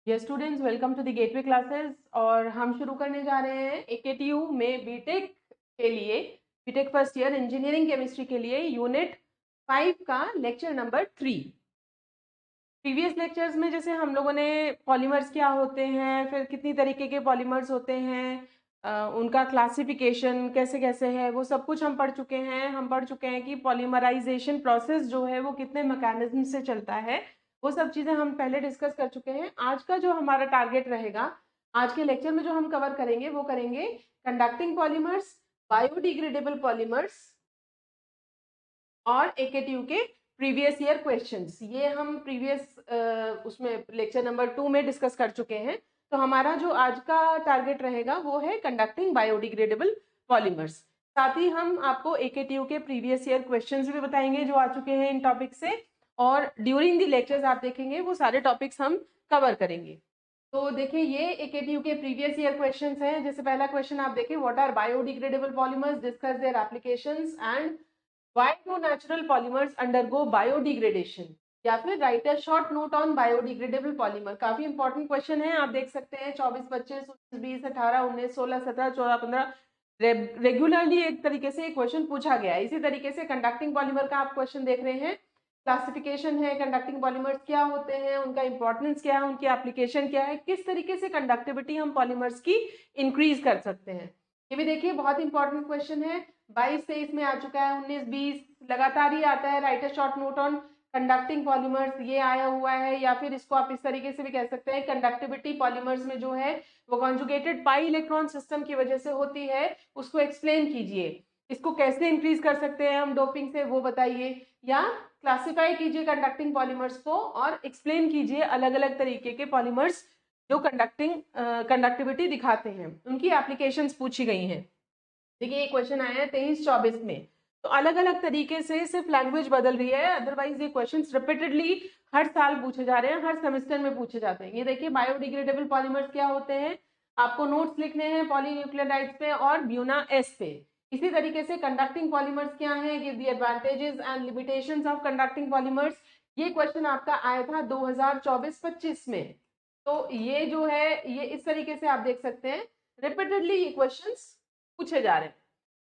ये students welcome to the gateway classes. और हम शुरू करने जा रहे हैं AKTU में बीटेक के लिए, BTech first year engineering chemistry के लिए यूनिट 5 का लेक्चर नंबर 3। प्रीवियस लेक्चर्स में जैसे हम लोगों ने पॉलीमर्स क्या होते हैं, फिर कितनी तरीके के पॉलीमर्स होते हैं, उनका क्लासिफिकेशन कैसे कैसे है, वो सब कुछ हम पढ़ चुके हैं। हम पढ़ चुके हैं कि पॉलीमराइजेशन प्रोसेस जो है वो कितने मैकेनिज्म से चलता है, वो सब चीज़ें हम पहले डिस्कस कर चुके हैं। आज का जो हमारा टारगेट रहेगा, आज के लेक्चर में जो हम कवर करेंगे वो करेंगे कंडक्टिंग पॉलीमर्स, बायोडिग्रेडेबल पॉलीमर्स और AKTU के प्रीवियस ईयर क्वेश्चंस। ये हम प्रीवियस उसमें लेक्चर नंबर 2 में डिस्कस कर चुके हैं। तो हमारा जो आज का टारगेट रहेगा वो है कंडक्टिंग बायोडिग्रेडेबल पॉलीमर्स। साथ ही हम आपको AKTU के प्रीवियस ईयर क्वेश्चंस भी बताएंगे जो आ चुके हैं इन टॉपिक से, और ड्यूरिंग द लेक्चर्स आप देखेंगे वो सारे टॉपिक्स हम कवर करेंगे। तो देखिए, ये AKTU के प्रीवियस ईयर क्वेश्चंस हैं। जैसे पहला क्वेश्चन आप देखिए, what are biodegradable polymers, discuss their applications and Why do natural polymers undergo biodegradation? या फिर write a short note on biodegradable polymer. काफी इंपॉर्टेंट क्वेश्चन है, आप देख सकते हैं 24, 25, 19, 20, 18, 19, 16, 17, 14, 15 रेगुलरली एक तरीके से क्वेश्चन पूछा गया है। इसी तरीके से कंडक्टिंग पॉलीमर का आप क्वेश्चन देख रहे हैं। क्लासिफिकेशन है, कंडक्टिंग पॉलीमर्स क्या होते हैं, उनका इंपॉर्टेंस क्या है, उनकी एप्लीकेशन क्या है, किस तरीके से कंडक्टिविटी हम पॉलीमर्स की इंक्रीज कर सकते हैं। ये भी देखिए बहुत इंपॉर्टेंट क्वेश्चन है। 22-23 में आ चुका है, 19-20 लगातार ही आता है। Right a short note on conducting polymers, ये आया हुआ है। या फिर इसको आप इस तरीके से भी कह सकते हैं, कंडक्टिविटी पॉलीमर्स में जो है वो कॉन्जुगेटेड पाई इलेक्ट्रॉन सिस्टम की वजह से होती है, उसको एक्सप्लेन कीजिए। इसको कैसे इंक्रीज कर सकते हैं हम डोपिंग से, वो बताइए। या क्लासिफाई कीजिए कंडक्टिंग पॉलीमर्स को और एक्सप्लेन कीजिए अलग अलग तरीके के पॉलीमर्स जो कंडक्टिविटी दिखाते हैं, उनकी एप्लीकेशंस पूछी गई हैं। देखिए ये क्वेश्चन आया है 23-24 में। तो अलग अलग तरीके से सिर्फ लैंग्वेज बदल रही है, अदरवाइज ये क्वेश्चंस रिपीटेडली हर साल पूछे जा रहे हैं, हर सेमेस्टर में पूछे जाते हैं। ये देखिए, बायोडिग्रेडेबल पॉलीमर्स क्या होते हैं, आपको नोट्स लिखने हैं पॉलीन्यूक्लियोटाइड्स पे और ब्यूना एस पे। इसी तरीके से कंडक्टिंग पॉलीमर्स क्या है, give the advantages and limitations of conducting polymers. ये क्वेश्चन आपका आया था 2024-25 में। तो ये जो है, ये इस तरीके से आप देख सकते हैं रिपीटेडली ये क्वेश्चंस पूछे जा रहे हैं।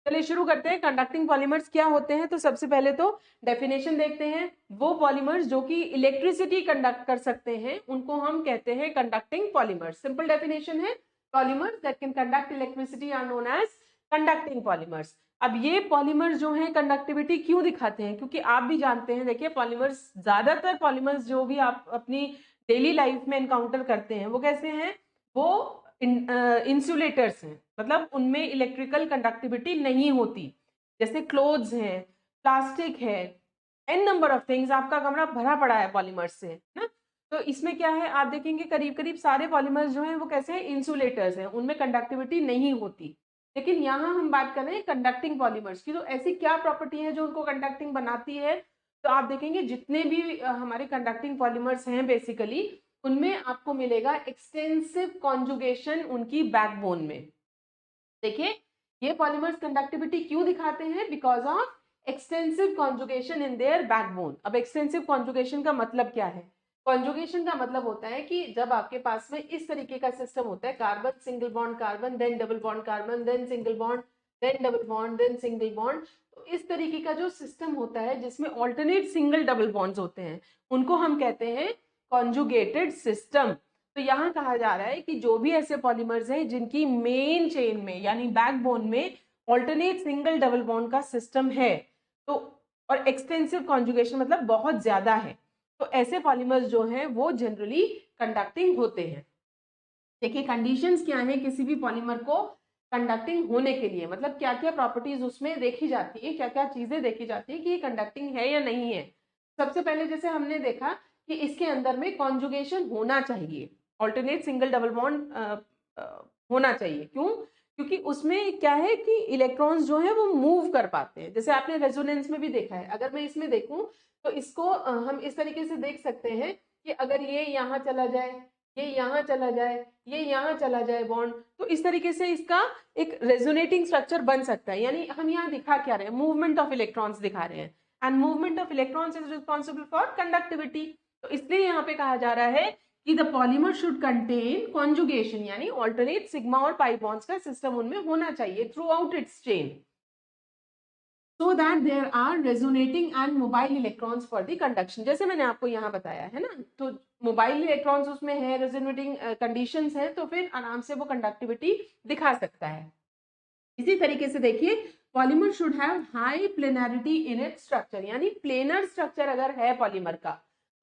चलिए शुरू करते हैं। कंडक्टिंग पॉलीमर्स क्या होते हैं, तो सबसे पहले तो डेफिनेशन देखते हैं। वो पॉलीमर्स जो कि इलेक्ट्रिसिटी कंडक्ट कर सकते हैं उनको हम कहते हैं कंडक्टिंग पॉलीमर्स। सिंपल डेफिनेशन है, polymers that can conduct electricity are known as conducting polymers. अब ये पॉलीमर्स जो हैं कंडक्टिविटी क्यों दिखाते हैं, क्योंकि आप भी जानते हैं, देखिए पॉलीमर्स, ज्यादातर पॉलीमर्स जो भी आप अपनी डेली लाइफ में एनकाउंटर करते हैं वो कैसे हैं, वो इंसुलेटर्स हैं, मतलब उनमें इलेक्ट्रिकल कंडक्टिविटी नहीं होती। जैसे क्लोथ्स हैं, प्लास्टिक है, एन नंबर ऑफ थिंग्स, आपका कमरा भरा पड़ा है पॉलीमर्स से, है ना। तो इसमें क्या है, आप देखेंगे करीब करीब सारे पॉलीमर्स जो हैं वो कैसे हैं, इंसुलेटर्स हैं, उनमें कंडक्टिविटी नहीं होती। लेकिन यहाँ हम बात कर रहे हैं कंडक्टिंग पॉलीमर्स की। तो ऐसी क्या प्रॉपर्टी है जो उनको कंडक्टिंग बनाती है, तो आप देखेंगे जितने भी हमारे कंडक्टिंग पॉलीमर्स हैं बेसिकली, उनमें आपको मिलेगा एक्सटेंसिव कॉन्जुगेशन उनकी बैकबोन में। देखिए, ये पॉलीमर्स कंडक्टिविटी क्यों दिखाते हैं, because of extensive conjugation in their backbone. अब एक्सटेंसिव कॉन्जुगेशन का मतलब क्या है, कॉन्जुगेशन का मतलब होता है कि जब आपके पास में इस तरीके का सिस्टम होता है, carbon single bond carbon, then double bond carbon, then single bond, then double bond, then single bond. तो इस तरीके का जो सिस्टम होता है जिसमें ऑल्टरनेट सिंगल डबल बॉन्ड्स होते हैं, उनको हम कहते हैं कॉन्जुगेटेड सिस्टम। तो यहाँ कहा जा रहा है कि जो भी ऐसे पॉलीमर्स हैं जिनकी मेन चेन में यानी बैकबोन में ऑल्टरनेट सिंगल डबल बॉन्ड का सिस्टम है, तो और एक्सटेंसिव कॉन्जुगेशन मतलब बहुत ज्यादा है, तो ऐसे पॉलीमर्स जो हैं वो जनरली कंडक्टिंग होते हैं। देखिए कंडीशंस क्या है किसी भी पॉलीमर को कंडक्टिंग होने के लिए, मतलब क्या क्या प्रॉपर्टीज उसमें देखी जाती है, क्या क्या चीजें देखी जाती है कि ये कंडक्टिंग है या नहीं है। सबसे पहले जैसे हमने देखा कि इसके अंदर में कॉन्जुगेशन होना चाहिए, ऑल्टरनेट सिंगल डबल बॉन्ड होना चाहिए। क्यों, क्योंकि उसमें क्या है कि इलेक्ट्रॉन्स जो है वो मूव कर पाते हैं। जैसे आपने रेजोनेंस में भी देखा है, अगर मैं इसमें देखूं तो इसको हम इस तरीके से देख सकते हैं कि अगर ये यहाँ चला जाए, ये यहाँ चला जाए, ये यहाँ चला जाए बॉन्ड, तो इस तरीके से इसका एक रेजोनेटिंग स्ट्रक्चर बन सकता है। यानी हम यहाँ दिखा क्या रहे हैं, मूवमेंट ऑफ इलेक्ट्रॉन्स दिखा रहे हैं, and movement of electrons is responsible for conductivity. तो इसलिए यहाँ पे कहा जा रहा है कि the polymer should contain conjugation, यानी ऑल्टरनेट सिग्मा और पाई बॉन्ड्स का सिस्टम उनमें होना चाहिए through out it's chain, so that there are resonating and mobile electrons for the conduction. जैसे मैंने आपको यहाँ बताया है ना, तो मोबाइल इलेक्ट्रॉन्स उसमें है, रेजोनेटिंग कंडीशंस है, तो फिर आराम से वो कंडक्टिविटी दिखा सकता है। इसी तरीके से देखिए, polymer should have high planarity in its structure, यानी प्लेनर स्ट्रक्चर अगर है पॉलीमर का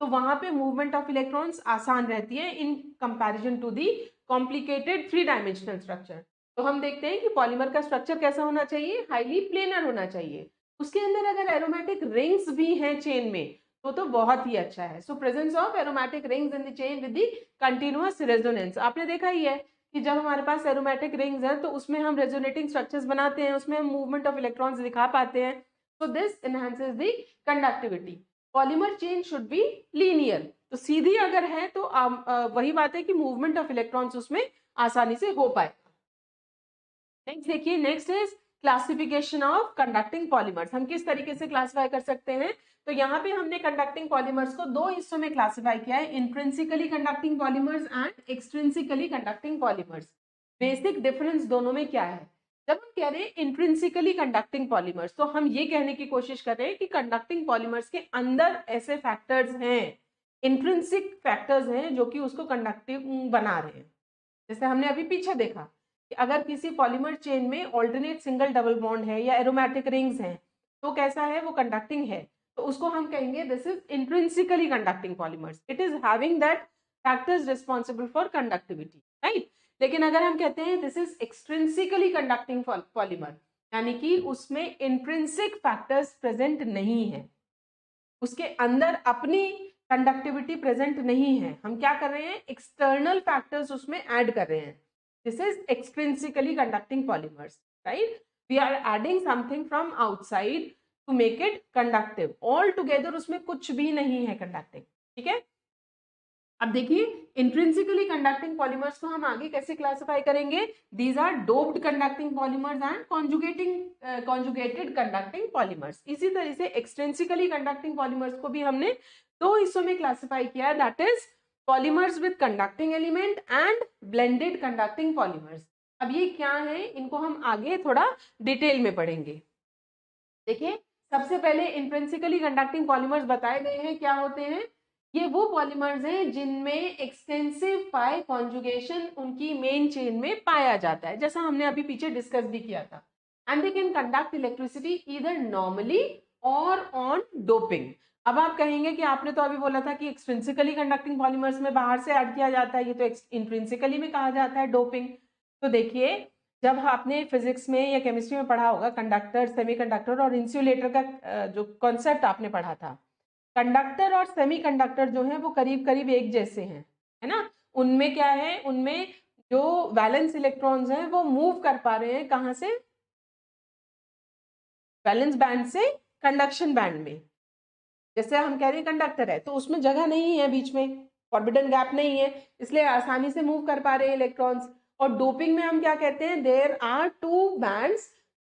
तो वहां पे मूवमेंट ऑफ इलेक्ट्रॉन्स आसान रहती है in comparison to the complicated 3 dimensional structure. तो हम देखते हैं कि पॉलीमर का स्ट्रक्चर कैसा होना चाहिए, हाईली प्लेनर होना चाहिए। उसके अंदर अगर एरोमेटिक रिंग्स भी हैं चेन में तो बहुत ही अच्छा है। So presence of aromatic rings in the chain with the continuous resonance, आपने देखा ही है कि जब हमारे पास एरोमेटिक रिंग्स हैं तो उसमें हम रेजोनेटिंग स्ट्रक्चर्स बनाते हैं, उसमें हम मूवमेंट ऑफ इलेक्ट्रॉन्स दिखा पाते हैं। So this enhances the conductivity. Polymer chain should be linear, तो सीधी अगर है तो वही बात है कि मूवमेंट ऑफ इलेक्ट्रॉन्स उसमें आसानी से हो पाए। नेक्स्ट देखिए, next is classification of conducting polymers. हम किस तरीके से क्लासिफाई कर सकते हैं, तो यहाँ पे हमने कंडक्टिंग पॉलीमर्स को 2 हिस्सों में क्लासिफाई किया है, intrinsically conducting polymers and extrinsically conducting polymers. Basic difference दोनों में क्या है, जब हम कह रहे हैं इंट्रिंसिकली कंडक्टिंग पॉलीमर्स तो हम ये कहने की कोशिश कर रहे हैं कि कंडक्टिंग पॉलीमर्स के अंदर ऐसे फैक्टर्स हैं, इंट्रिंसिक फैक्टर्स हैं जो कि उसको कंडक्टिव बना रहे हैं। जैसे हमने अभी पीछे देखा कि अगर किसी पॉलीमर चेन में ऑल्टरनेट सिंगल डबल बॉन्ड है या एरोमेटिक रिंग्स हैं तो कैसा है, वो कंडक्टिंग है, तो उसको हम कहेंगे this is intrinsically conducting polymers, it is having that factors responsible for conductivity, right. लेकिन अगर हम कहते हैं this is extrinsically conducting polymer, यानी कि उसमें इंट्रिंसिक फैक्टर्स प्रेजेंट नहीं है, उसके अंदर अपनी कंडक्टिविटी प्रेजेंट नहीं है, हम क्या कर रहे हैं, एक्सटर्नल फैक्टर्स उसमें ऐड कर रहे हैं, this is extrinsically conducting polymers, right. We are adding something from outside to make it conductive, all together उसमें कुछ भी नहीं है कंडक्टिंग, ठीक है। अब देखिए, इंट्रिंसिकली कंडक्टिंग पॉलीमर्स को हम आगे कैसे क्लासिफाई करेंगे, these are doped conducting polymers and conjugated conducting polymers. इसी तरह से एक्सट्रिंसिकली कंडक्टिंग पॉलीमर्स को भी हमने 2 हिस्सों में क्लासिफाई किया, that is polymers with conducting element and blended conducting polymers. अब ये क्या है, इनको हम आगे थोड़ा डिटेल में पढ़ेंगे। देखिए, सबसे पहले इंट्रिंसिकली कंडक्टिंग पॉलीमर्स बताए गए हैं, क्या होते हैं, ये वो पॉलीमर्स हैं जिनमें एक्सटेंसिव पाई कॉन्जुगेशन उनकी मेन चेन में पाया जाता है, जैसा हमने अभी पीछे डिस्कस भी किया था। And they can conduct electricity either normally और ऑन डोपिंग। अब आप कहेंगे कि आपने तो अभी बोला था कि एक्सट्रिंसिकली कंडक्टिंग पॉलीमर्स में बाहर से ऐड किया जाता है, ये तो इंट्रिंसिकली में कहा जाता है डोपिंग। तो देखिए, जब आपने फिजिक्स में या केमिस्ट्री में पढ़ा होगा कंडक्टर, सेमीकंडक्टर और इंसुलेटर का जो कॉन्सेप्ट आपने पढ़ा था, कंडक्टर और सेमीकंडक्टर जो है वो करीब करीब एक जैसे हैं, है ना। उनमें क्या है, उनमें जो वैलेंस इलेक्ट्रॉन्स हैं वो मूव कर पा रहे हैं, कहाँ से, वैलेंस बैंड से कंडक्शन बैंड में। जैसे हम कह रहे हैं कंडक्टर है तो उसमें जगह नहीं है, बीच में फॉरबिडन गैप नहीं है, इसलिए आसानी से मूव कर पा रहे हैं इलेक्ट्रॉन्स। और डोपिंग में हम क्या कहते हैं, देयर आर 2 बैंड्स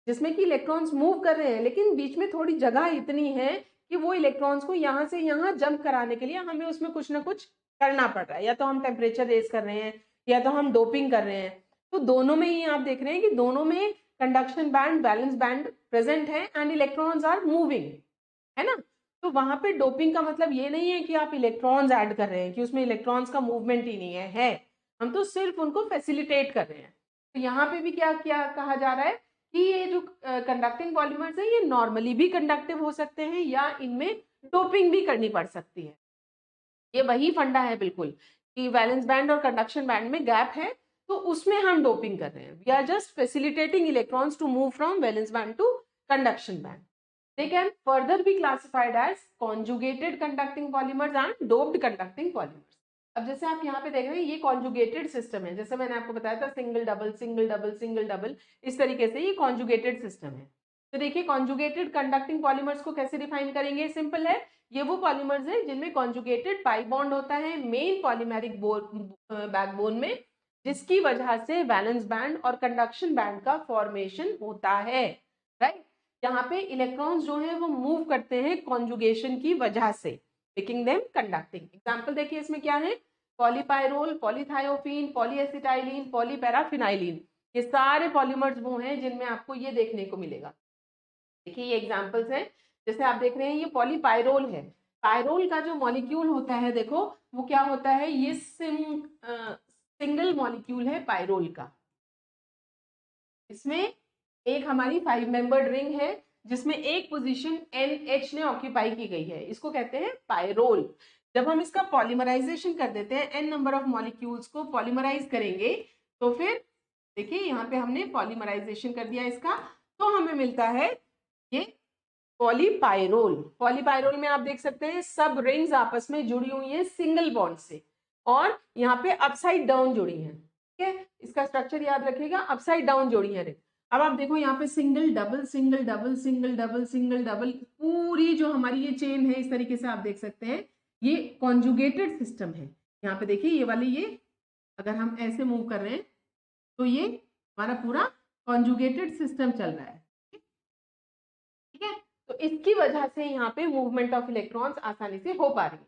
जिसमें कि इलेक्ट्रॉन्स मूव कर रहे हैं, लेकिन बीच में थोड़ी जगह इतनी है कि वो इलेक्ट्रॉन्स को यहाँ से यहाँ जंप कराने के लिए हमें उसमें कुछ ना कुछ करना पड़ रहा है, या तो हम टेम्परेचर रेज कर रहे हैं या तो हम डोपिंग कर रहे हैं। तो दोनों में ही आप देख रहे हैं कि दोनों में conduction band, valence band present है एंड इलेक्ट्रॉन्स आर मूविंग, है ना। तो वहां पे डोपिंग का मतलब ये नहीं है कि आप इलेक्ट्रॉन्स ऐड कर रहे हैं, कि उसमें इलेक्ट्रॉन्स का मूवमेंट ही नहीं है, हम तो सिर्फ उनको फैसिलिटेट कर रहे हैं। तो यहाँ पे भी क्या क्या कहा जा रहा है कि ये जो कंडक्टिंग पॉलीमर्स है ये नॉर्मली भी कंडक्टिव हो सकते हैं या इनमें डोपिंग भी करनी पड़ सकती है। ये वही फंडा है बिल्कुल कि वैलेंस बैंड और कंडक्शन बैंड में गैप है, तो उसमें हम डोपिंग कर रहे हैं, we are just facilitating electrons to move from valence band to conduction band. They can further be classified as conjugated conducting polymers and doped conducting polymers. अब जैसे आप यहाँ पे देख रहे हैं ये कॉन्जुगेटेड सिस्टम है, जैसे मैंने आपको बताया था single double single double single double, इस तरीके से ये कॉन्जुगेटेड सिस्टम है। तो देखिए, कॉन्जुगेटेड कंडक्टिंग पॉलीमर्स को कैसे डिफाइन करेंगे, सिंपल है, ये वो पॉलीमर्स हैं जिनमें कॉन्जुगेटेड पाई बॉन्ड होता है मेन पॉलीमेरिक बैकबोन में, जिसकी वजह से वैलेंस बैंड और कंडक्शन बैंड का फॉर्मेशन होता है, राइट। यहाँ पे इलेक्ट्रॉन्स जो हैं वो मूव करते हैं कॉन्जुगेशन की वजह से, मेकिंग देम कंडक्टिंग। एग्जांपल देखिए इसमें क्या है, पॉलीपायरोल, पॉलीथायोफीन, पॉलीएसिटाइलिन, पॉलीपैराफिनाइलिन, ये सारे पॉलीमर्स वो हैं जिनमें आपको ये देखने को मिलेगा। देखिए ये एग्जांपल्स हैं, जैसे आप देख रहे हैं ये पॉलीपायरोल है। पायरोल का जो मॉलिक्यूल होता है देखो वो क्या होता है, ये सिंगल मॉलिक्यूल है पायरोल का। इसमें एक हमारी 5 मेंबर्ड रिंग है जिसमें एक पोजीशन NH ने ऑक्यूपाई की गई है, इसको कहते हैं पायरोल। जब हम इसका पॉलीमराइजेशन कर देते हैं, n नंबर ऑफ मॉलिक्यूल्स को पॉलीमराइज करेंगे, तो फिर देखिए यहाँ पे हमने पॉलीमराइजेशन कर दिया इसका, तो हमें मिलता है ये पॉलीपायरोल। पॉलीपायरोल में आप देख सकते हैं सब रिंग्स आपस में जुड़ी हुई हैं सिंगल बॉन्ड से, और यहाँ पे अपसाइड डाउन जुड़ी हैं। ठीक है, इसका स्ट्रक्चर याद रखिएगा, अपसाइड डाउन जोड़ी है रिंग। अब आप देखो यहाँ पे single double single double single double single double, पूरी जो हमारी ये चेन है इस तरीके से आप देख सकते हैं, ये कॉन्जुगेटेड सिस्टम है। यहाँ पे देखिए ये वाली, ये अगर हम ऐसे मूव कर रहे हैं तो ये हमारा पूरा कॉन्जुगेटेड सिस्टम चल रहा है। ठीक है, तो इसकी वजह से यहाँ पे मूवमेंट ऑफ इलेक्ट्रॉन्स आसानी से हो पा रही है।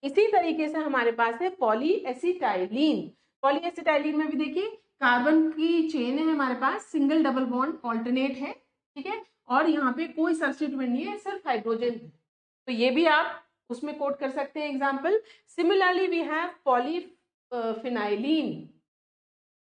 इसी तरीके से हमारे पास है पॉलीएसिटाइलिन। पॉलीएसिटाइलिन में भी देखिए कार्बन की चेन है हमारे पास, सिंगल डबल बॉन्ड ऑल्टरनेट है। ठीक है, और यहाँ पे कोई सब्स्टिट्यूएंट नहीं है, सिर्फ हाइड्रोजन है, तो ये भी आप उसमें कोट कर सकते हैं example. Similarly we have polyphenylene.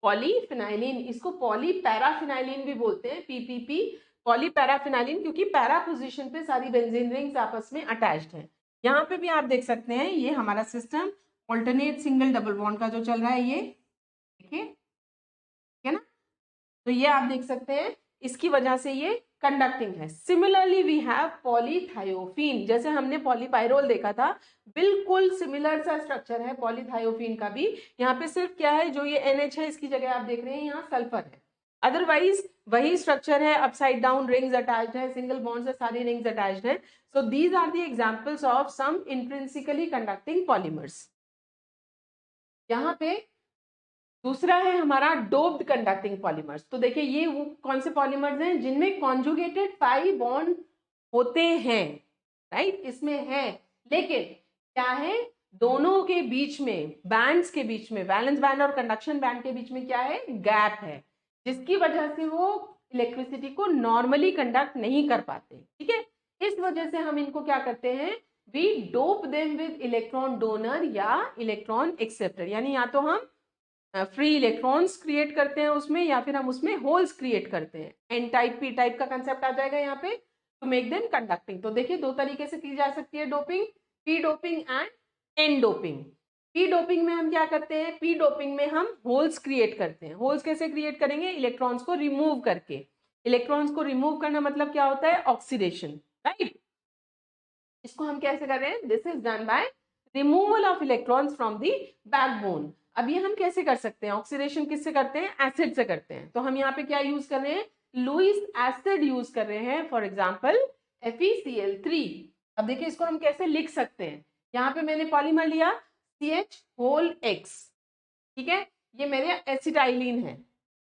Polyphenylene, इसको पॉलीपैराफिनाइलिन भी बोलते हैं, PPP, पॉलीपैराफिनाइलिन, क्योंकि पैरा पोजीशन पे सारी बेंजीन रिंग्स आपस में अटैच्ड हैं। यहाँ पे भी आप देख सकते हैं ये हमारा system alternate single double bond का जो चल रहा है, ये देखिए, ठीक है ना। तो ये आप देख सकते हैं, इसकी वजह से ये कंडक्टिंग है। सिमिलरली वी हैव पॉलीथायोफीन, जैसे हमने पॉलीपायरोल देखा था, बिल्कुल सिमिलर सा स्ट्रक्चर है पॉलीथायोफीन का भी। यहाँ पे सिर्फ क्या है, जो ये NH है इसकी जगह आप देख रहे हैं यहाँ सल्फर है, अदरवाइज वही स्ट्रक्चर है, अपसाइड डाउन रिंग्स अटैच्ड है, सिंगल बॉन्ड्स है, सारी रिंग्स अटैच्ड है। So these are the examples of some intrinsically conducting polymers. यहाँ पे दूसरा है हमारा डोप्ड कंडक्टिंग पॉलीमर्स। तो देखिए ये वो कौन से पॉलीमर्स हैं जिनमें कॉन्जुगेटेड पाई बॉन्ड होते हैं, राइट, इसमें है, लेकिन क्या है, दोनों के बीच में, बैंड्स के बीच में, वैलेंस बैंड और कंडक्शन बैंड के बीच में क्या है, गैप है, जिसकी वजह से वो इलेक्ट्रिसिटी को नॉर्मली कंडक्ट नहीं कर पाते। ठीक है, इस वजह से हम इनको क्या करते हैं, we dope them with electron donor या इलेक्ट्रॉन एक्सेप्टर, यानी या तो हम फ्री इलेक्ट्रॉन्स क्रिएट करते हैं उसमें, या फिर हम उसमें होल्स क्रिएट करते हैं। एन टाइप पी टाइप का कंसेप्ट आ जाएगा यहाँ पे, टू मेक देम कंडक्टिंग। तो देखिए दो तरीके से की जा सकती है doping, P doping and N doping. P doping में हम क्या करते हैं, पी डोपिंग में हम होल्स क्रिएट करते हैं। होल्स कैसे क्रिएट करेंगे, इलेक्ट्रॉन्स को रिमूव करके। इलेक्ट्रॉन्स को रिमूव करना मतलब क्या होता है, ऑक्सीडेशन, राइट। इसको हम कैसे कर रहे हैं, this is done bye removal of electrons from the backbone. अब ये हम कैसे कर सकते हैं, ऑक्सीडेशन किससे करते हैं, एसिड से करते हैं। तो हम यहाँ पे क्या यूज कर रहे हैं, लुईस एसिड यूज कर रहे हैं, फॉर एग्जाम्पल FeCl3। अब देखिए इसको हम कैसे लिख सकते हैं, यहाँ पे मैंने पॉलीमर लिया CH(X), ठीक है, ये मेरे एसिटाइलिन है,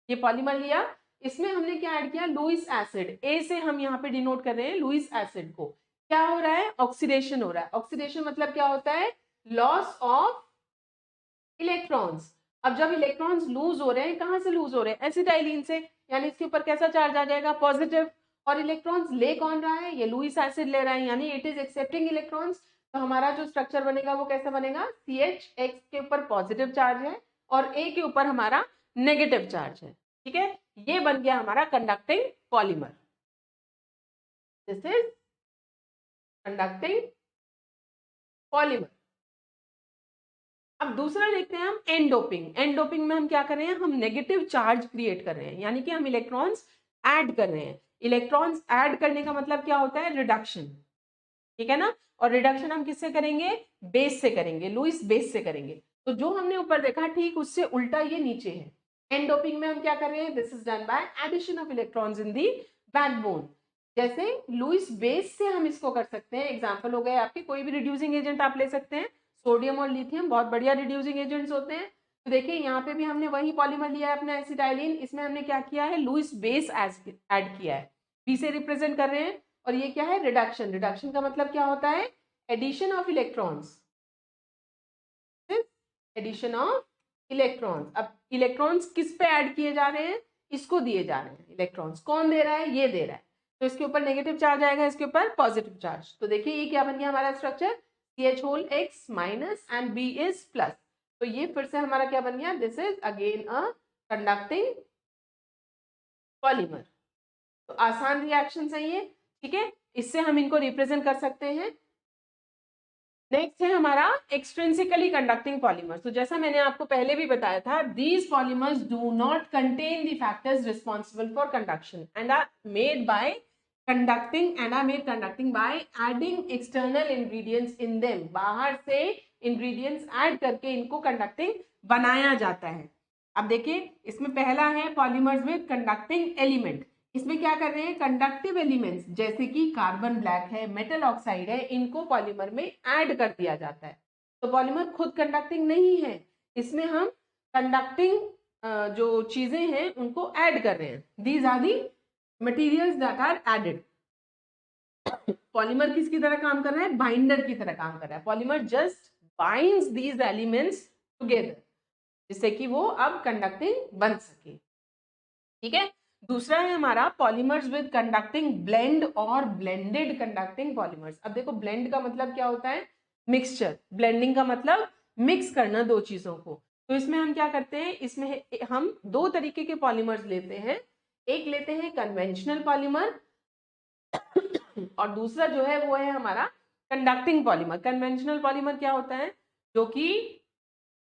ये पॉलीमर लिया, इसमें हमने क्या ऐड किया, लुईस एसिड। ए से हम यहाँ पे डिनोट कर रहे हैं लुईस एसिड को। क्या हो रहा है, ऑक्सीडेशन हो रहा है। ऑक्सीडेशन मतलब क्या होता है, लॉस ऑफ इलेक्ट्रॉन्स। अब जब इलेक्ट्रॉन्स लूज हो रहे हैं, कहाँ से लूज हो रहे हैं, एसिटाइलिन से, यानी इसके ऊपर कैसा चार्ज आ जाएगा, पॉजिटिव। और इलेक्ट्रॉन्स ले कौन रहा है, ये लुईस एसिड ले रहा है, यानी इट इज एक्सेप्टिंग इलेक्ट्रॉन्स। तो हमारा जो स्ट्रक्चर बनेगा वो कैसा बनेगा, CH(X) के ऊपर पॉजिटिव चार्ज है और A के ऊपर हमारा नेगेटिव चार्ज है। ठीक है, ये बन गया हमारा conducting polymer, this is conducting polymer. अब दूसरा देखते हैं हम एन डोपिंग। एन डोपिंग में हम क्या कर रहे हैं, हम नेगेटिव चार्ज क्रिएट कर रहे हैं, यानी कि हम इलेक्ट्रॉन्स ऐड कर रहे हैं। इलेक्ट्रॉन्स ऐड करने का मतलब क्या होता है, रिडक्शन, ठीक है ना। और रिडक्शन हम किससे करेंगे, बेस से करेंगे, लुईस बेस से करेंगे। तो जो हमने ऊपर देखा ठीक उससे उल्टा ये नीचे है। एन डोपिंग में हम क्या कर रहे हैं, this is done by addition of electrons in the backbone. जैसे लुईस बेस से हम इसको कर सकते हैं, एग्जाम्पल हो गए आपके, कोई भी रिड्यूसिंग एजेंट आप ले सकते हैं, सोडियम और लिथियम बहुत बढ़िया रिड्यूसिंग एजेंट्स होते हैं। तो देखिए यहाँ पे भी हमने वही पॉलीमर लिया है अपना एसिटाइलिन, इसमें हमने क्या किया है, लुईस बेस ऐड किया है, बी से रिप्रेजेंट कर रहे हैं। और ये क्या है, रिडक्शन। रिडक्शन का मतलब क्या होता है, addition of electrons, addition of electrons. अब इलेक्ट्रॉन्स किस पे ऐड किए जा रहे हैं, इसको दिए जा रहे हैं इलेक्ट्रॉन्स। कौन दे रहा है, ये दे रहा है, तो इसके ऊपर नेगेटिव चार्ज आएगा, इसके ऊपर पॉजिटिव चार्ज। तो देखिए ये क्या बन गया हमारा structure, CH whole X minus and B is plus. तो ये फिर से हमारा क्या बन गया, this is again a conducting polymer. तो आसान रिएक्शन है ये, ठीक है, इससे हम इनको रिप्रेजेंट कर सकते हैं। नेक्स्ट है हमारा एक्सट्रिंसिकली कंडक्टिंग पॉलीमर्स। तो जैसा मैंने आपको पहले भी बताया था, these polymers do not contain the factors responsible for conduction and are made by conducting by adding external ingredients in them. बाहर से इंग्रेडिएंट्स ऐड करके इनको कंडक्टिंग बनाया जाता है। अब देखिए इसमें पहला है पॉलीमर्स विद कंडक्टिंग एलिमेंट। इसमें क्या कर रहे हैं, कंडक्टिव एलिमेंट्स जैसे कि कार्बन ब्लैक है, मेटल ऑक्साइड है, इनको पॉलीमर में ऐड कर दिया जाता है। तो पॉलीमर खुद कंडक्टिंग नहीं है, इसमें हम कंडक्टिंग जो चीजें हैं उनको ऐड कर रहे हैं। These are the materials that are added. Polymer किसकी तरह काम कर रहा है, बाइंडर की तरह काम कर रहा है। Polymer just binds these elements together, जिससे कि वो अब कंडक्टिंग बन सके, ठीक है। दूसरा है हमारा पॉलीमर्स विद कंडक्टिंग ब्लेंड और ब्लेंडेड कंडक्टिंग पॉलीमर्स। अब देखो ब्लेंड का मतलब क्या होता है, मिक्सचर। ब्लेंडिंग का मतलब मिक्स करना दो चीजों को। तो इसमें हम क्या करते हैं, इसमें हम दो तरीके के पॉलीमर्स लेते हैं। एक लेते हैं कन्वेंशनल पॉलीमर और दूसरा जो है वो है हमारा कंडक्टिंग पॉलीमर। कन्वेंशनल पॉलीमर क्या होता है, जो कि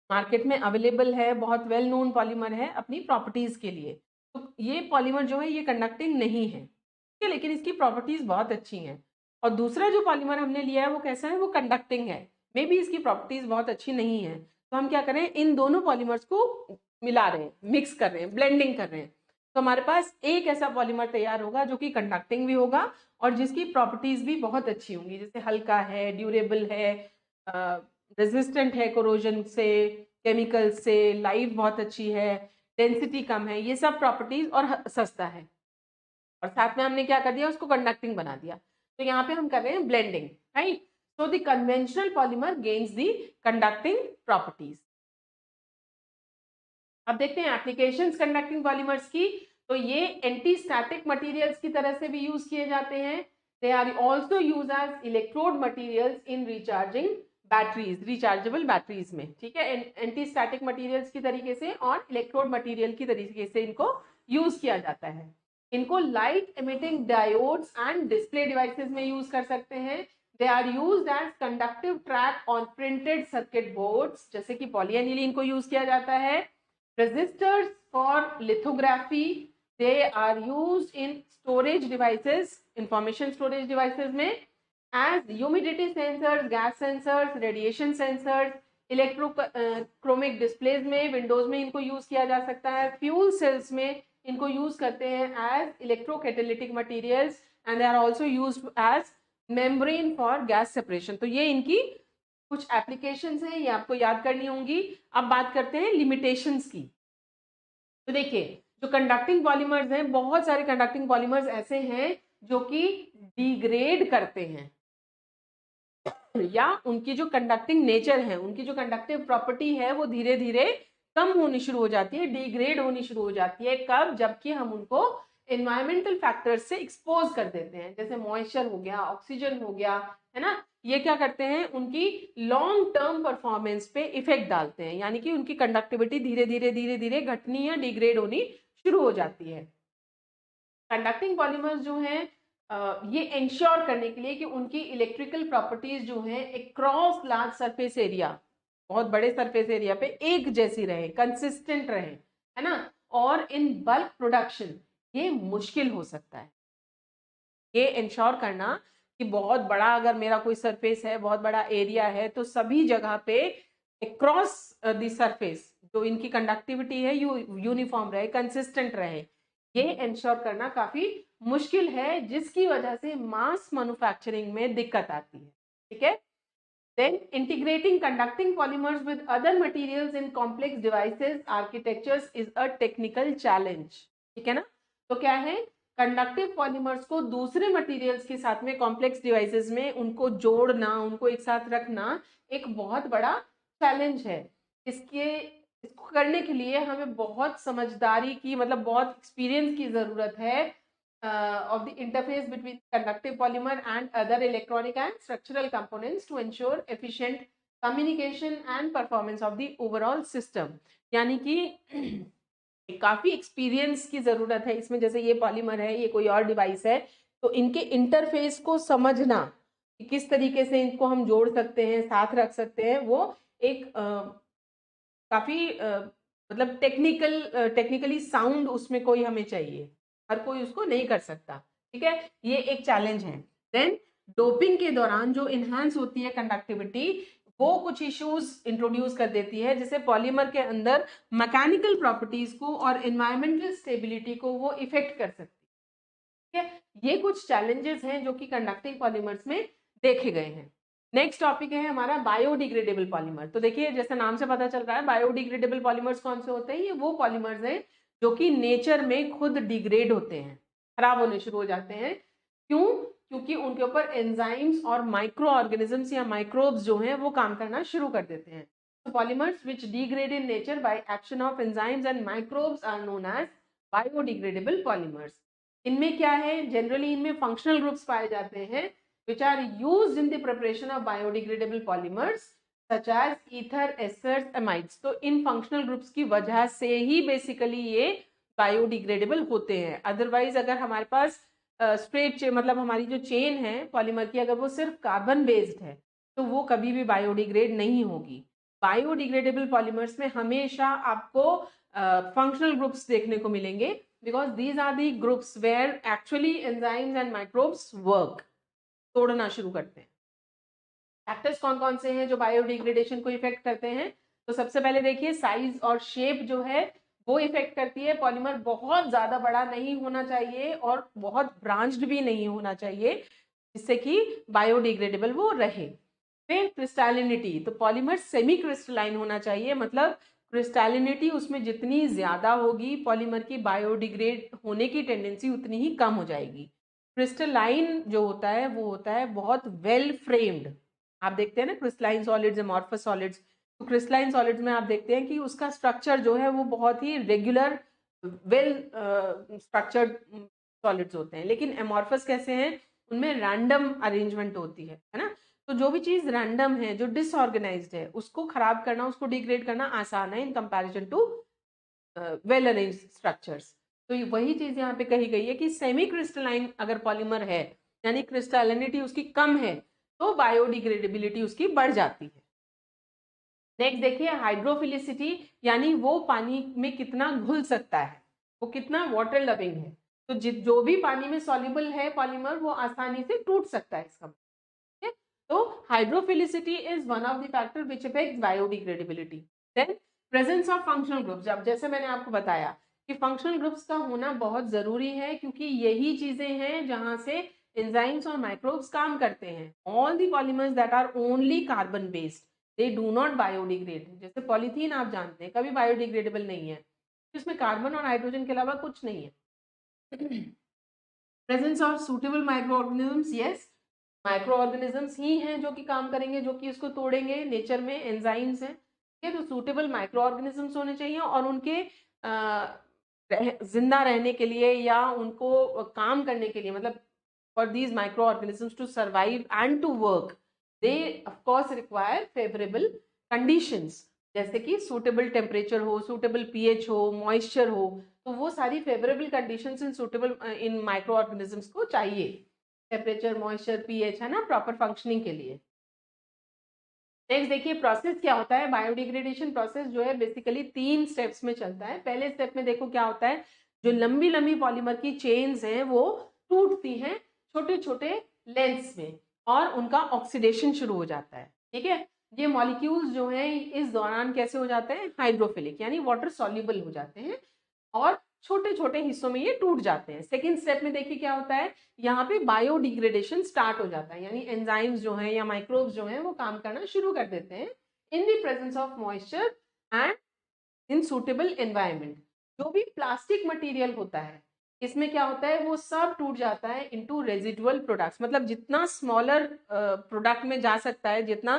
मार्केट में अवेलेबल है, बहुत वेल नोन पॉलीमर है अपनी प्रॉपर्टीज के लिए। तो ये पॉलीमर जो है ये कंडक्टिंग नहीं है, ठीक है, लेकिन इसकी प्रॉपर्टीज बहुत अच्छी हैं। और दूसरा जो पॉलीमर हमने लिया है वो कैसा है, वो कंडक्टिंग है, मे बी इसकी प्रॉपर्टीज बहुत अच्छी नहीं है। तो हम क्या करें, इन दोनों पॉलीमर्स को मिला रहे हैं, मिक्स कर रहे हैं, ब्लेंडिंग कर रहे हैं। तो हमारे पास एक ऐसा पॉलीमर तैयार होगा जो कि कंडक्टिंग भी होगा और जिसकी प्रॉपर्टीज भी बहुत अच्छी होंगी, जैसे हल्का है, ड्यूरेबल है, रेजिस्टेंट है कोरोजन से, केमिकल से, लाइफ बहुत अच्छी है, डेंसिटी कम है, ये सब प्रॉपर्टीज, और सस्ता है। और साथ में हमने क्या कर दिया, उसको कंडक्टिंग बना दिया। तो यहाँ पे हम कर रहे हैं blending, right. So the conventional polymer gains the conducting properties. अब देखते हैं एप्लीकेशंस कंडक्टिंग पॉलीमर्स की। तो ये एंटी स्टैटिक मटेरियल्स की तरह से भी यूज किए जाते हैं। They are also use as electrode materials in recharging batteries, rechargeable batteries में, ठीक है। एंटी स्टैटिक मटेरियल्स की तरीके से और इलेक्ट्रोड मटेरियल की तरीके से इनको यूज किया जाता है। इनको light emitting diodes and display devices में यूज कर सकते हैं। They are used as conductive track on printed circuit boards, जैसे कि पॉलीएनिलीन को यूज किया जाता है। Resistors for lithography, they are used in storage devices, information storage devices में, as humidity sensors, gas sensors, radiation sensors, electrochromic displays में, Windows में इनको यूज किया जा सकता है। फ्यूल सेल्स में इनको यूज करते हैं as electrocatalytic materials and they are also used as membrane for gas separation. तो ये इनकी कुछ एप्लीकेशंस हैं, ये आपको याद करनी होंगी। अब बात करते हैं लिमिटेशंस की। तो देखिए जो कंडक्टिंग पॉलीमर्स हैं, बहुत सारे कंडक्टिंग पॉलीमर्स ऐसे हैं जो कि डिग्रेड करते हैं, या उनकी जो कंडक्टिंग नेचर है, उनकी जो कंडक्टिव प्रॉपर्टी है वो धीरे धीरे कम होनी शुरू हो जाती है, डिग्रेड होनी शुरू हो जाती है। कब, जबकि हम उनको एनवायरमेंटल फैक्टर्स से एक्सपोज कर देते हैं, जैसे मॉइस्चर हो गया, ऑक्सीजन हो गया, है ना। ये क्या करते हैं, उनकी लॉन्ग टर्म परफॉर्मेंस पे इफेक्ट डालते हैं, यानी कि उनकी कंडक्टिविटी धीरे धीरे घटनी या डिग्रेड होनी शुरू हो जाती है। कंडक्टिंग पॉलीमर्स जो हैं ये इंश्योर करने के लिए कि उनकी इलेक्ट्रिकल प्रॉपर्टीज जो हैं अक्रॉस लार्ज सरफेस एरिया, बहुत बड़े सरफेस एरिया पे एक जैसी रहे, कंसिस्टेंट रहे, है ना, और इन बल्क प्रोडक्शन ये मुश्किल हो सकता है। ये इंश्योर करना कि बहुत बड़ा, अगर मेरा कोई सरफेस है, बहुत बड़ा एरिया है, तो सभी जगह पे अक्रॉस द सरफेस जो इनकी कंडक्टिविटी है यूनिफॉर्म रहे, कंसिस्टेंट रहे, ये इंश्योर करना काफी मुश्किल है, जिसकी वजह से मास मैन्युफैक्चरिंग में दिक्कत आती है, ठीक है। Then integrating conducting polymers with other materials in complex devices architectures is a technical challenge, ठीक है ना। तो क्या है, कंडक्टिव पॉलीमर्स को दूसरे मटेरियल्स के साथ में कॉम्प्लेक्स डिवाइसेस में उनको जोड़ना, उनको एक साथ रखना एक बहुत बड़ा चैलेंज है। इसको करने के लिए हमें बहुत समझदारी की, मतलब बहुत एक्सपीरियंस की ज़रूरत है of the interface between conductive polymer and other electronic and structural components to ensure efficient communication and performance of the overall system. यानी कि काफ़ी एक्सपीरियंस की ज़रूरत है इसमें। जैसे ये पॉलीमर है, ये कोई और डिवाइस है, तो इनके इंटरफेस को समझना कि किस तरीके से इनको हम जोड़ सकते हैं, साथ रख सकते हैं, वो एक काफ़ी मतलब टेक्निकली साउंड उसमें कोई हमें चाहिए। हर कोई उसको नहीं कर सकता, ठीक है, ये एक चैलेंज है। देन डोपिंग के दौरान जो इन्हांस होती है कंडक्टिविटी, वो कुछ इश्यूज इंट्रोड्यूस कर देती है, जिससे पॉलीमर के अंदर मैकेनिकल प्रॉपर्टीज को और एनवायरमेंटल स्टेबिलिटी को वो इफेक्ट कर सकती है, ठीक है। ये कुछ चैलेंजेस हैं जो कि कंडक्टिंग पॉलीमर्स में देखे गए हैं। नेक्स्ट टॉपिक है हमारा बायोडिग्रेडेबल पॉलीमर। तो देखिए, जैसे नाम से पता चल रहा है, बायोडिग्रेडेबल पॉलीमर्स कौन से होते हैं? ये वो पॉलीमर्स हैं जो कि नेचर में खुद डिग्रेड होते हैं, खराब होने शुरू हो जाते हैं। क्यों? क्योंकि उनके ऊपर एंजाइम्स और माइक्रो ऑर्गेनिजम्स या माइक्रोब्स जो हैं वो काम करना शुरू कर देते हैं। तो polymers which degrade in nature by action of enzymes and microbes are known as biodegradable polymers. इनमें क्या है? जनरली इनमें फंक्शनल ग्रुप्स पाए जाते हैं which are used in the preparation of biodegradable polymers such as ether, esters, amides. तो इन functional groups की वजह से ही basically ये biodegradable होते हैं। अदरवाइज अगर हमारे पास स्ट्रेट मतलब हमारी जो चेन है पॉलीमर की, अगर वो सिर्फ कार्बन बेस्ड है तो वो कभी भी बायोडिग्रेड नहीं होगी। बायोडिग्रेडेबल पॉलीमर्स में हमेशा आपको फंक्शनल ग्रुप्स देखने को मिलेंगे, because these are the groups where actually enzymes and microbes work, तोड़ना शुरू करते हैं। फैक्टर्स कौन कौन से हैं जो बायोडिग्रेडेशन को इफेक्ट करते हैं? तो सबसे पहले देखिए, साइज और शेप जो है वो इफेक्ट करती है। पॉलीमर बहुत ज्यादा बड़ा नहीं होना चाहिए और बहुत ब्रांच्ड भी नहीं होना चाहिए, जिससे कि बायोडिग्रेडेबल वो रहे। फिर क्रिस्टलिनिटी, तो पॉलीमर सेमी क्रिस्टलाइन होना चाहिए, मतलब क्रिस्टलिनिटी उसमें जितनी ज्यादा होगी पॉलीमर की बायोडिग्रेड होने की टेंडेंसी उतनी ही कम हो जाएगी। क्रिस्टलाइन जो होता है वो होता है बहुत वेल फ्रेम्ड। आप देखते हैं ना क्रिस्टलाइन सॉलिड्स, अमॉर्फस सॉलिड्स, तो क्रिस्टलाइन सॉलिड्स में आप देखते हैं कि उसका स्ट्रक्चर जो है वो बहुत ही रेगुलर, वेल स्ट्रक्चर्ड सॉलिड्स होते हैं। लेकिन अमॉर्फस कैसे हैं? उनमें रैंडम अरेंजमेंट होती है ना। तो जो भी चीज रैंडम है, जो डिसऑर्गेनाइज्ड है, उसको खराब करना, उसको डिग्रेड करना आसान है in comparison to well arranged structures. तो वही चीज यहाँ पे कही गई है कि सेमी क्रिस्टलाइन अगर पॉलीमर है, यानी क्रिस्टलिनिटी उसकी कम है, तो बायोडिग्रेडेबिलिटी उसकी बढ़ जाती है। नेक्स्ट देखिए, हाइड्रोफिलिसिटी, यानी वो पानी में कितना घुल सकता है, वो कितना वाटर लविंग है। तो जो भी पानी में सॉल्युबल है पॉलीमर, वो आसानी से टूट सकता है इसका, ठीक है। तो hydrophilicity is one of the factor which affects biodegradability. Then presence of functional groups, अब जैसे मैंने आपको बताया कि फंक्शनल ग्रुप्स का होना बहुत जरूरी है, क्योंकि यही चीजें हैं जहां से एंजाइम्स और माइक्रोब्स काम करते हैं। All the polymers that are only carbon based, they do not biodegrade. जैसे पॉलीथीन आप जानते हैं कभी बायोडिग्रेडेबल नहीं है, इसमें कार्बन और हाइड्रोजन के अलावा कुछ नहीं है। Presence of suitable micro organisms, yes, micro organisms ही हैं जो कि काम करेंगे, जो कि इसको तोड़ेंगे। नेचर में एंजाइम्स हैं, ठीक है। तो सूटेबल माइक्रो ऑर्गेनिजम्स होने चाहिए, और उनके जिंदा रहने के लिए या उनको काम करने के लिए, मतलब for these micro organisms to survive and to work, they of course require favourable conditions, जैसे कि सूटेबल टेम्परेचर हो, सूटेबल पीएच हो, मॉइस्चर हो। तो वो सारी favourable conditions in suitable in micro organisms को चाहिए, टेम्परेचर, मॉइस्चर, पीएच, है ना, प्रॉपर फंक्शनिंग के लिए। नेक्स्ट देखिए, प्रोसेस क्या होता है। बायोडिग्रेडेशन प्रोसेस जो है बेसिकली 3 स्टेप्स में चलता है। पहले स्टेप में देखो क्या होता है, जो लंबी लंबी पॉलीमर की चेन्स हैं वो टूटती हैं छोटे छोटे लेंथ्स में, और उनका ऑक्सीडेशन शुरू हो जाता है, ठीक है। ये मॉलिक्यूल्स जो हैं इस दौरान कैसे हो जाते हैं? हाइड्रोफिलिक, यानी वाटर सॉल्युबल हो जाते हैं, और छोटे छोटे हिस्सों में ये टूट जाते हैं। सेकेंड स्टेप में देखिए क्या होता है, यहाँ पे बायोडिग्रेडेशन स्टार्ट हो जाता है, यानी एंजाइम्स जो हैं या माइक्रोब्स जो हैं वो काम करना शुरू कर देते हैं in the presence of moisture and in suitable environment. जो भी प्लास्टिक मटेरियल होता है इसमें क्या होता है, वो सब टूट जाता है इनटू रेजिडुअल प्रोडक्ट्स, मतलब जितना स्मॉलर प्रोडक्ट में जा सकता है, जितना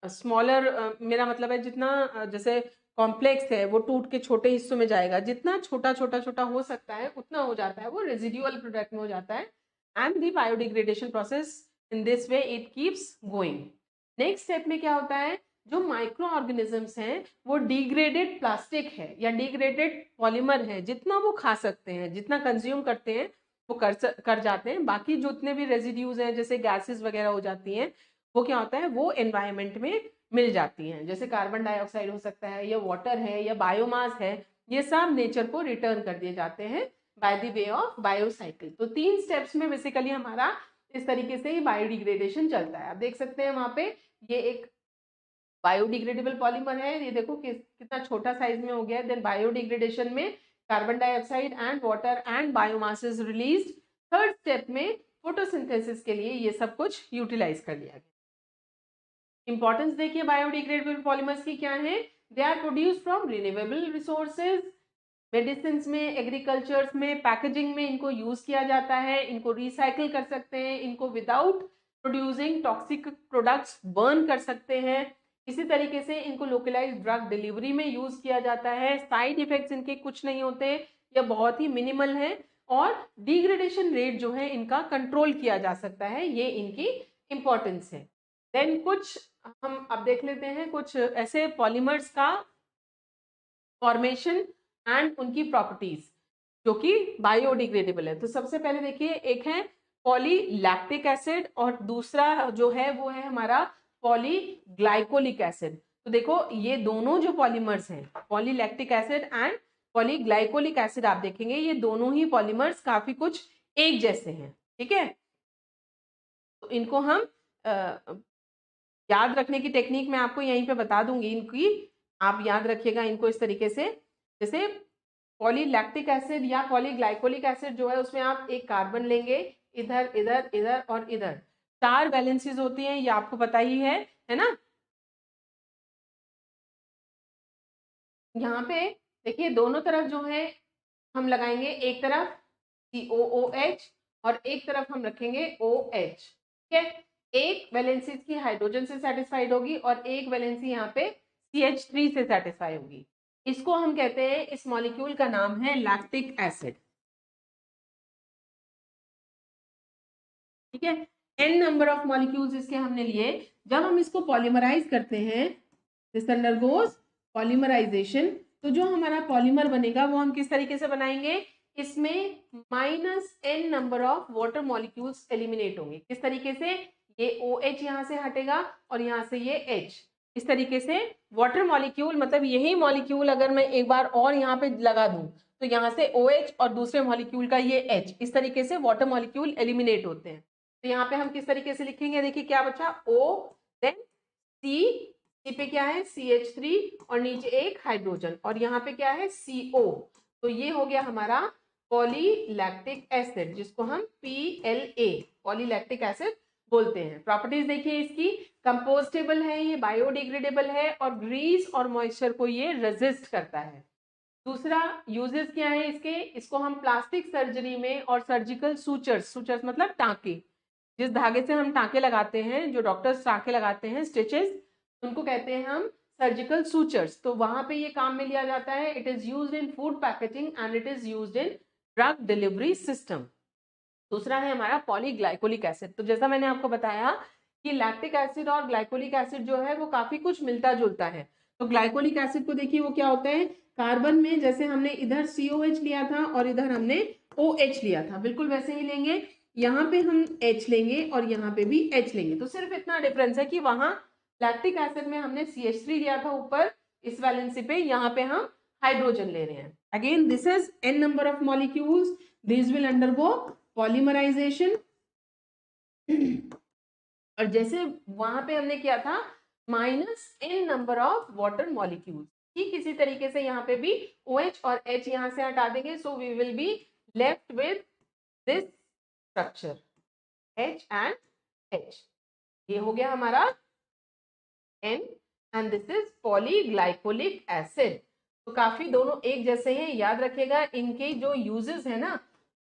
स्मॉलर, मेरा मतलब है जितना जैसे कॉम्प्लेक्स है वो टूट के छोटे हिस्सों में जाएगा, जितना छोटा छोटा छोटा हो सकता है उतना हो जाता है, वो रेजिडुअल प्रोडक्ट में हो जाता है। And the biodegradation process in this way it keeps going. Next step में क्या होता है, जो माइक्रो ऑर्गेनिजम्स हैं वो डिग्रेडेड प्लास्टिक है या डिग्रेडेड पॉलीमर है, जितना वो खा सकते हैं, जितना कंज्यूम करते हैं वो कर जाते हैं। बाकी जितने भी रेजिड्यूज हैं जैसे गैसेस वगैरह हो जाती हैं, वो क्या होता है, वो एनवायरनमेंट में मिल जाती हैं, जैसे कार्बन डाइऑक्साइड हो सकता है या वाटर है या बायोमास है, ये सब नेचर को रिटर्न कर दिए जाते हैं बाय द वे ऑफ बायोसाइकिल। तो 3 स्टेप्स में बेसिकली हमारा इस तरीके से ही बायोडिग्रेडेशन चलता है। आप देख सकते हैं वहां पे ये एक बायोडिग्रेडेबल पॉलीमर है, ये देखो कितना छोटा साइज में हो गया है। देन बायोडिग्रेडेशन में carbon dioxide and water and biomass is released. Third step में फोटोसिंथेसिस के लिए ये सब कुछ यूटिलाइज कर लिया गया। इंपॉर्टेंस देखिए बायोडिग्रेडेबल पॉलीमर्स की क्या है, they are produce from renewable resources. Medicine में, एग्रीकल्चर में, पैकेजिंग में इनको यूज किया जाता है, इनको रिसाइकिल कर सकते हैं, इनको without producing toxic products burn कर सकते हैं। इसी तरीके से इनको लोकलाइज्ड ड्रग डिलीवरी में यूज किया जाता है। साइड इफेक्ट्स इनके कुछ नहीं होते या बहुत ही मिनिमल है, और डिग्रेडेशन रेट जो है इनका कंट्रोल किया जा सकता है, ये इनकी इंपॉर्टेंस है। देन कुछ हम अब देख लेते हैं कुछ ऐसे पॉलीमर्स का फॉर्मेशन एंड उनकी प्रॉपर्टीज जो कि बायोडिग्रेडेबल है। तो सबसे पहले देखिए, एक है पॉलीलैक्टिक एसिड और दूसरा जो है वो है हमारा पॉलीग्लाइकोलिक एसिड। तो देखो ये दोनों जो पॉलीमर्स हैं, पॉलीलैक्टिक एसिड एंड पॉलीग्लाइकोलिक एसिड, आप देखेंगे ये दोनों ही पॉलीमर्स काफी कुछ एक जैसे हैं, ठीक है। तो इनको हम याद रखने की टेक्निक मैं आपको यहीं पे बता दूंगी इनकी, आप याद रखिएगा इनको इस तरीके से। जैसे पॉलीलैक्टिक एसिड या पॉलीग्लाइकोलिक एसिड जो है उसमें आप एक कार्बन लेंगे, इधर इधर इधर और इधर 4 वैलेंसीज होती हैं, ये आपको पता ही है ना। यहाँ पे देखिए दोनों तरफ जो है हम लगाएंगे, एक तरफ COOH और एक तरफ हम रखेंगे OH, ठीक है। एक वैलेंसी की हाइड्रोजन से सेटिस्फाइड होगी और एक वैलेंसी यहाँ पे CH3 से सेटिस्फाई होगी। इसको हम कहते हैं, इस मॉलिक्यूल का नाम है लैक्टिक एसिड, ठीक है। n नंबर ऑफ मॉलिक्यूल्स इसके हमने लिए। जब हम इसको पॉलीमराइज करते हैं, दिस अंडरगोज पॉलीमराइजेशन, तो जो हमारा पॉलीमर बनेगा वो हम किस तरीके से बनाएंगे, इसमें -n number of water molecules eliminate होंगे। किस तरीके से, ये OH यहाँ से हटेगा और यहाँ से ये H, इस तरीके से वाटर मॉलिक्यूल, मतलब यही मॉलिक्यूल अगर मैं एक बार और यहाँ पे लगा दूं तो यहाँ से OH और दूसरे मॉलिक्यूल का ये H, इस तरीके से वाटर मॉलिक्यूल एलिमिनेट होते हैं। तो यहाँ पे हम किस तरीके से लिखेंगे, देखिए क्या बचा, O, देन C पे क्या है CH3 और नीचे एक हाइड्रोजन, और यहाँ पे क्या है CO। तो ये हो गया हमारा पॉलीलैक्टिक एसिड, जिसको हम PLA पॉलीलैक्टिक एसिड बोलते हैं। प्रॉपर्टीज देखिए इसकी, कंपोस्टेबल है, ये बायोडिग्रेडेबल है और ग्रीस और मॉइस्चर को ये रेजिस्ट करता है। दूसरा यूजेस क्या है इसके, इसको हम प्लास्टिक सर्जरी में और सर्जिकल सूचर्स, सूचर्स मतलब टाँके, जिस धागे से हम टाँके लगाते हैं, जो डॉक्टर्स टाँके लगाते हैं, स्टिचेस, उनको कहते हैं हम सर्जिकल सूचर्स, तो वहां पे ये काम में लिया जाता है। It is used in food packaging and it is used in drug delivery system. दूसरा है हमारा पॉलीग्लाइकोलिक एसिड। तो जैसा मैंने आपको बताया कि लैक्टिक एसिड और ग्लाइकोलिक एसिड जो है वो काफी कुछ मिलता जुलता है। तो ग्लाइकोलिक एसिड को देखिए वो क्या होता है, कार्बन में जैसे हमने इधर COH लिया था और इधर हमने OH लिया था, बिल्कुल वैसे ही लेंगे। यहाँ पे हम H लेंगे और यहाँ पे भी H लेंगे। तो सिर्फ इतना डिफरेंस है कि वहां लैक्टिक एसिड में हमने CH3 लिया था ऊपर इस वैलेंसी पे, यहाँ पे हम हाइड्रोजन ले रहे हैं। Again this is n number of molecules, this will undergo polymerisation. और जैसे वहां पे हमने किया था -n number of water molecules, ठीक इसी तरीके से यहाँ पे भी OH और H यहाँ से हटा देंगे, so we will be left with this structure H and H। ये हो गया हमारा N and this is polyglycolic acid. तो काफी दोनों एक जैसे हैं, याद रखिएगा इनके जो यूजेस है ना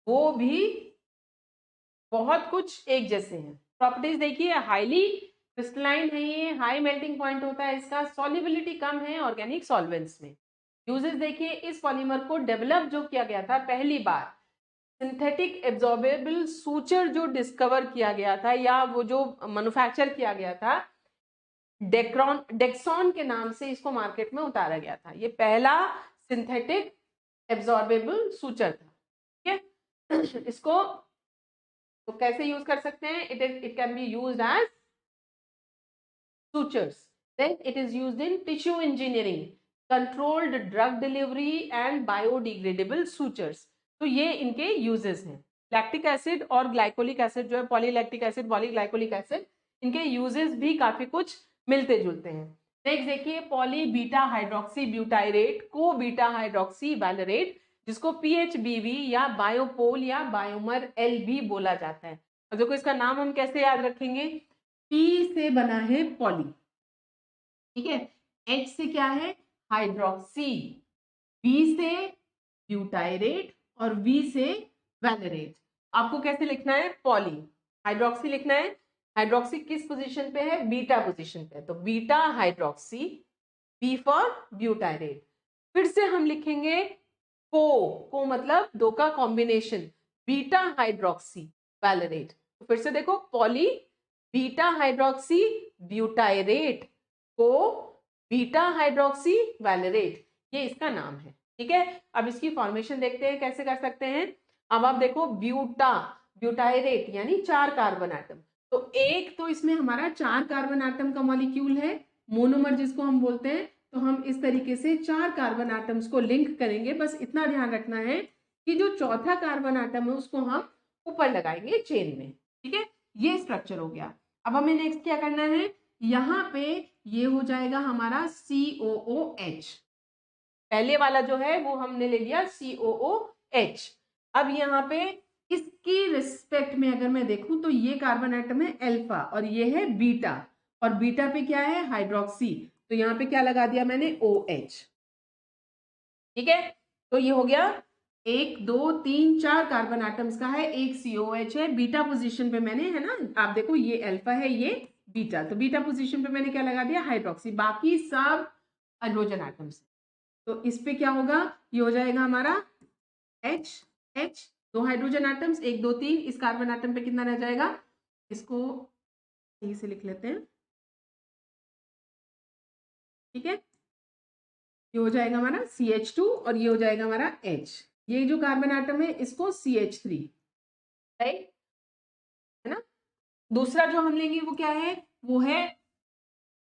वो भी बहुत कुछ एक जैसे हैं। प्रॉपर्टीज देखिए, हाईली क्रिस्टलाइन है ये, हाई मेल्टिंग पॉइंट होता है इसका, सॉल्युबिलिटी कम है ऑर्गेनिक सॉल्वेंट्स में। यूजेस देखिए, इस पॉलीमर को डेवलप जो किया गया था पहली बार, सिंथेटिक एब्जॉर्बेबल सूचर जो डिस्कवर किया गया था या वो जो मैन्युफैक्चर किया गया था, डेक्सॉन के नाम से इसको मार्केट में उतारा गया था। ये पहला सिंथेटिक एब्जॉर्बेबल सूचर था, ठीक है। इसको तो कैसे यूज कर सकते हैं, it can be used as sutures. Then it is used in tissue engineering, controlled drug delivery and biodegradable sutures. तो ये इनके uses हैं। लैक्टिक एसिड और ग्लाइकोलिक एसिड जो है, पॉलीलैक्टिक एसिड, पॉलीग्लाइकोलिक एसिड, इनके uses भी काफी कुछ मिलते जुलते हैं। नेक्स्ट देखिए, पॉली बीटा हाइड्रोक्सी ब्यूटाइरेट को बीटा हाइड्रोक्सी वैलेरेट, जिसको PHBV या बायोपोल या बायोमर एल भी बोला जाता है। और देखो इसका नाम हम कैसे याद रखेंगे, P से बना है पॉली, ठीक है, H से क्या है हाइड्रोक्सी, B से ब्यूटाइरेट और V से वैलेरेट। आपको कैसे लिखना है, पॉली हाइड्रोक्सी लिखना है। हाइड्रोक्सी किस पोजीशन पे है, बीटा पोजीशन पे है, तो beta hydroxy, B for butyrate. फिर से हम लिखेंगे को मतलब दो का कॉम्बिनेशन, बीटा हाइड्रोक्सी वैलेरेट। तो फिर से देखो, पॉली बीटा हाइड्रोक्सी ब्यूटाइरेट को बीटा हाइड्रोक्सी वैलेरेट, ये इसका नाम है, ठीक है। अब इसकी फॉर्मेशन देखते हैं कैसे कर सकते हैं। अब आप देखो, ब्यूटाइरेट यानी 4 कार्बन एटम, तो एक तो इसमें हमारा 4 कार्बन एटम का मॉलिक्यूल है, मोनोमर जिसको हम बोलते हैं। तो हम इस तरीके से 4 कार्बन एटम्स को लिंक करेंगे। बस इतना ध्यान रखना है कि जो चौथा कार्बन एटम है उसको हम ऊपर लगाएंगे चेन में, ठीक है। ये स्ट्रक्चर हो गया। अब हमें नेक्स्ट क्या करना है, यहाँ पे ये हो जाएगा हमारा COOH, पहले वाला जो है वो हमने ले लिया COOH। अब यहाँ पे इसकी रिस्पेक्ट में अगर मैं देखूं तो ये कार्बन एटम है अल्फा और ये है बीटा, और बीटा पे क्या है हाइड्रोक्सी, तो यहाँ पे क्या लगा दिया मैंने OH, ठीक है। तो ये हो गया 1 2 3 4 कार्बन एटम्स का है, एक COH है, बीटा पोजीशन पे मैंने, है ना, आप देखो ये अल्फा है ये बीटा, तो बीटा पोजीशन पे मैंने क्या लगा दिया हाइड्रोक्सी, बाकी सब हाइड्रोजन एटम्स। तो इस पे क्या होगा, ये हो जाएगा हमारा H 2 हाइड्रोजन एटम्स 1 2 3, इस कार्बन एटम पे कितना रह जाएगा, इसको सही से लिख लेते हैं, ठीक है। ये हो जाएगा हमारा CH2 और ये हो जाएगा हमारा H, ये जो कार्बन एटम है इसको CH3, राइट, है ना। दूसरा जो हम लेंगे वो क्या है, वो है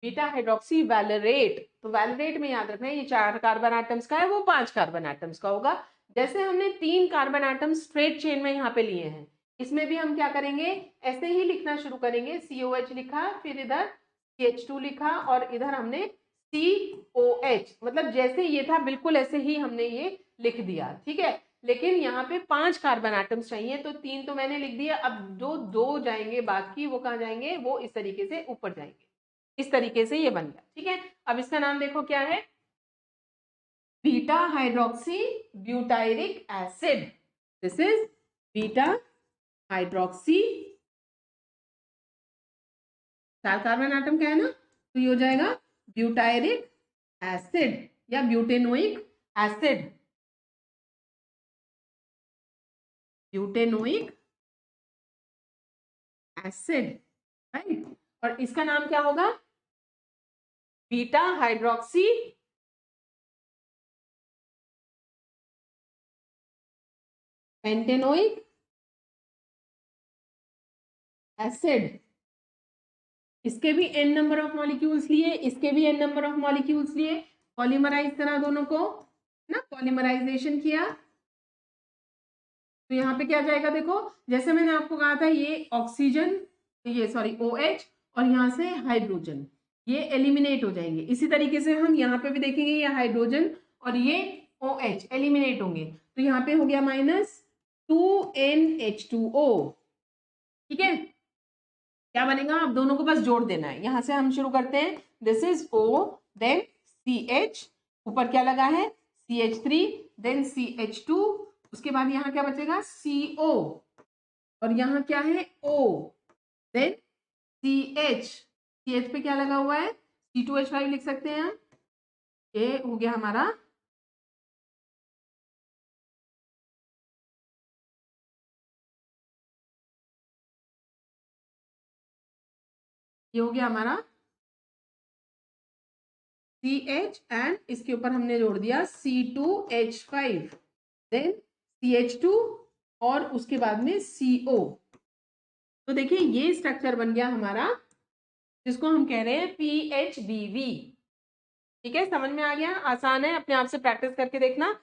बीटा हाइड्रोक्सी वैलेरेट। तो वैलेरेट में याद रखना है ये 4 कार्बन एटम्स का है, वो 5 कार्बन एटम्स का होगा। जैसे हमने 3 कार्बन एटम स्ट्रेट चेन में यहाँ पे लिए हैं, इसमें भी हम क्या करेंगे, ऐसे ही लिखना शुरू करेंगे। COH लिखा, फिर इधर CH2 लिखा और इधर हमने COH, मतलब जैसे ये था बिल्कुल ऐसे ही हमने ये लिख दिया, ठीक है। लेकिन यहाँ पे 5 कार्बन एटम्स चाहिए, तो 3 तो मैंने लिख दिया, अब जो 2 जाएंगे बाकी वो कहाँ जाएंगे, वो इस तरीके से ऊपर जाएंगे, इस तरीके से ये बन गया, ठीक है। अब इसका नाम देखो क्या है, beta hydroxy butyric acid, this is beta hydroxy, 4 carbon atom का है ना, तो ये हो जाएगा ब्यूटाइरिक एसिड या butanoic acid, butanoic acid, right. और इसका नाम क्या होगा, बीटा हाइड्रोक्सी पेंटेनोइक एसिड। इसके भी n नंबर ऑफ मॉलिक्यूल्स लिए, इसके भी n नंबर ऑफ मॉलिक्यूल्स लिए, पॉलीमराइज करा दोनों को ना, पॉलीमराइजेशन किया, तो यहाँ पे क्या जाएगा, देखो जैसे मैंने आपको कहा था ये ऑक्सीजन, ये सॉरी OH और यहाँ से हाइड्रोजन ये एलिमिनेट हो जाएंगे। इसी तरीके से हम यहाँ पे भी देखेंगे, ये हाइड्रोजन और ये OH एलिमिनेट होंगे, तो यहाँ पे हो गया -2NH2O, ठीक है। क्या बनेगा, आप दोनों को बस जोड़ देना है। यहां से हम शुरू करते हैं, this is O, then CH, ऊपर क्या लगा है CH3, देन CH2, उसके बाद यहाँ क्या बचेगा CO, और यहाँ क्या है O, देन CH, CH पे क्या लगा हुआ है, C2H5 लिख सकते हैं हम। ये हो गया हमारा ये हो गया हमारा CH एंड इसके ऊपर हमने जोड़ दिया C2H5, देन CH2 और उसके बाद में CO। तो देखिए ये स्ट्रक्चर बन गया हमारा, जिसको हम कह रहे हैं PHBV। ठीक है, समझ में आ गया, आसान है, अपने आप से प्रैक्टिस करके देखना,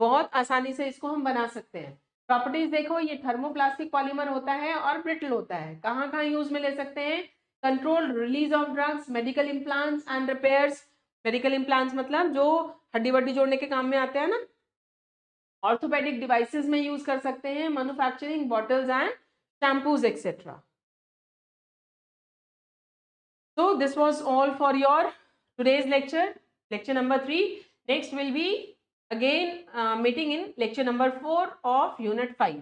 बहुत आसानी से इसको हम बना सकते हैं। प्रॉपर्टीज देखो, ये थर्मोप्लास्टिक पॉलीमर होता है और ब्रिटल होता है। कहाँ कहाँ यूज में ले सकते हैं, control release of drugs, medical implants and repairs. Medical implants मतलब जो हड्डी वड्डी जोड़ने के काम में आते हैं ना, ऑर्थोपेडिक डिवाइसेस में यूज कर सकते हैं, manufacturing bottles and shampoos etcetera. So this was all for your today's lecture, lecture number 3. Next will be again meeting in lecture number 4 of unit 5.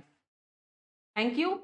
Thank you.